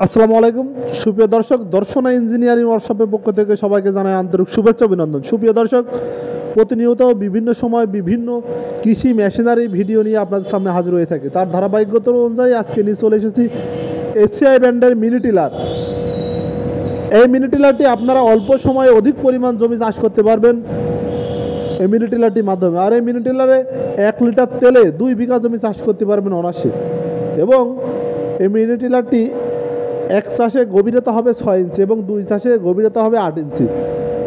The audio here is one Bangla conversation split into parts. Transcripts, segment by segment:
আসসালামু আলাইকুম সুপ্রিয় দর্শক, দর্শনা ইঞ্জিনিয়ারিং ওয়ার্কশপের পক্ষ থেকে সবাইকে জানাই আন্তরিক শুভেচ্ছা অভিনন্দন। সুপ্রিয় দর্শক, প্রতিনিয়ত বিভিন্ন সময় বিভিন্ন কৃষি মেশিনারি ভিডিও নিয়ে আপনাদের সামনে হাজির হয়ে থাকে। তার ধারাবাহিকতা অনুযায়ী আজকে নিয়ে চলে এসেছি এসিআই ব্র্যান্ডের মিনি টিলার। এই মিনি টিলারটি আপনারা অল্প সময়ে অধিক পরিমাণ জমি চাষ করতে পারবেন এই মিনি টিলারটির মাধ্যমে। আর এই মিনি টিলারে 1 লিটার তেলে 2 বিঘা জমি চাষ করতে পারবেন অনায়াসে। এবং এই মিনি টিলারটি এক চাষে গভীরতা হবে 6 ইঞ্চি এবং 2 চাষে গভীরতা হবে 8 ইঞ্চি।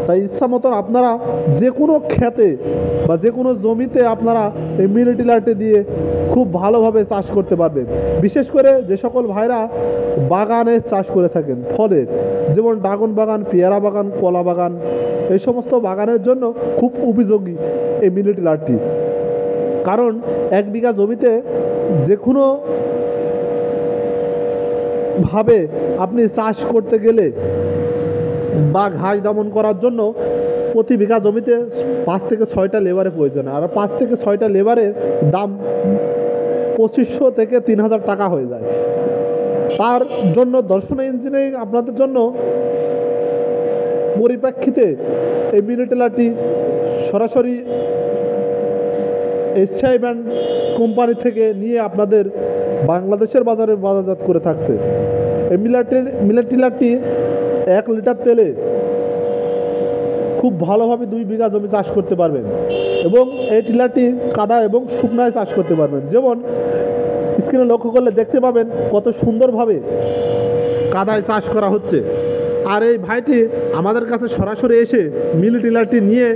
তাই ইচ্ছা মতন আপনারা যে কোনো ক্ষেতে বা যে কোনো জমিতে আপনারা এই মিনি টিলারটি দিয়ে খুব ভালোভাবে চাষ করতে পারবেন। বিশেষ করে যে সকল ভাইরা বাগানে চাষ করে থাকেন ফলের, যেমন ড্রাগন বাগান, পেয়ারা বাগান, কলা বাগান, এই সমস্ত বাগানের জন্য খুব উপযোগী এই মিনি টিলারটি। কারণ 1 বিঘা জমিতে যে কোনো ভাবে আপনি চাষ করতে গেলে বা ঘাস দমন করার জন্য প্রতি বিঘা জমিতে 5 থেকে 6টা লেবারের প্রয়োজন। আর 5 থেকে 6টা লেবারের দাম 2500 থেকে 3000 টাকা হয়ে যায়। তার জন্য দর্শনা ইঞ্জিনিয়ারিং আপনাদের জন্য পরিপ্রেক্ষিতে এই মিনি টিলারটি সরাসরি এসিআই ব্র্যান্ড কোম্পানি থেকে নিয়ে আপনাদের বাংলাদেশের বাজারে বাজারজাত করে থাকছে। এই মিনি টিলারটি 1 লিটার তেলে খুব ভালোভাবে 2 বিঘা জমি চাষ করতে পারবেন এবং এই টিলারটি কাদা এবং শুকনায় চাষ করতে পারবেন। যেমন স্ক্রিনে লক্ষ্য করলে দেখতে পাবেন কত সুন্দরভাবে কাদায় চাষ করা হচ্ছে। আর এই ভাইটি আমাদের কাছে সরাসরি এসে মিনি টিলারটি নিয়ে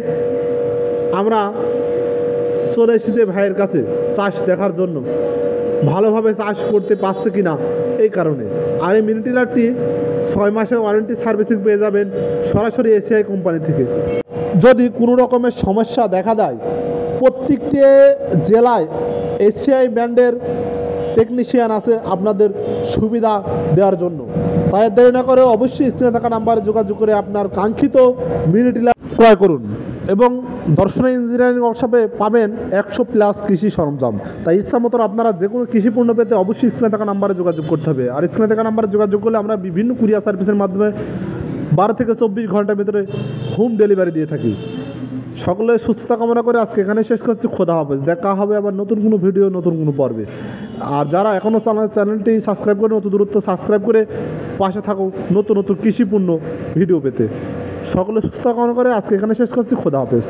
আমরা চলে এসেছি ভাইয়ের কাছে চাষ দেখার জন্য, ভালোভাবে চাষ করতে পারছে কিনা এই কারণে। আর এই মিনি টিলারটি 6 মাসের ওয়ারেন্টি সার্ভিসিং পেয়ে যাবেন সরাসরি এসিআই কোম্পানি থেকে। যদি কোনো রকমের সমস্যা দেখা দেয়, প্রত্যেকটি জেলায় এসিআই ব্র্যান্ডের টেকনিশিয়ান আছে আপনাদের সুবিধা দেওয়ার জন্য। তাই দেরি না করে অবশ্যই স্ক্রিনে থাকা নাম্বারে যোগাযোগ করে আপনার কাঙ্ক্ষিত মিনি টিলার ক্রয় করুন। এবং দর্শনা ইঞ্জিনিয়ারিং ওয়ার্কশপে পাবেন 100+ কৃষি সরঞ্জাম। তাই ইচ্ছা মতন আপনারা যে কোনো কৃষি পণ্য পেতে অবশ্যই স্ক্রিনে থাকা নাম্বারে যোগাযোগ করতে হবে। আর স্ক্রিনে থাকা নাম্বারে যোগাযোগ করলে আমরা বিভিন্ন কুরিয়ার সার্ভিসের মাধ্যমে 12 থেকে 24 ঘন্টার ভিতরে হোম ডেলিভারি দিয়ে থাকি। সকলে সুস্থতা কামনা করে আজকে এখানে শেষ করছি। খোদা হাফেজ। দেখা হবে আবার নতুন কোনো ভিডিও, নতুন কোনো পর্বে। আর যারা এখনও চ্যানেলটি সাবস্ক্রাইব করে অত দূরত্ব সাবস্ক্রাইব করে পাশে থাকো নতুন নতুন কৃষিপূর্ণ ভিডিও পেতে। সকলে সুস্থতা কামনা করে আজকে এখানে শেষ করছি। খোদা হাফেজ।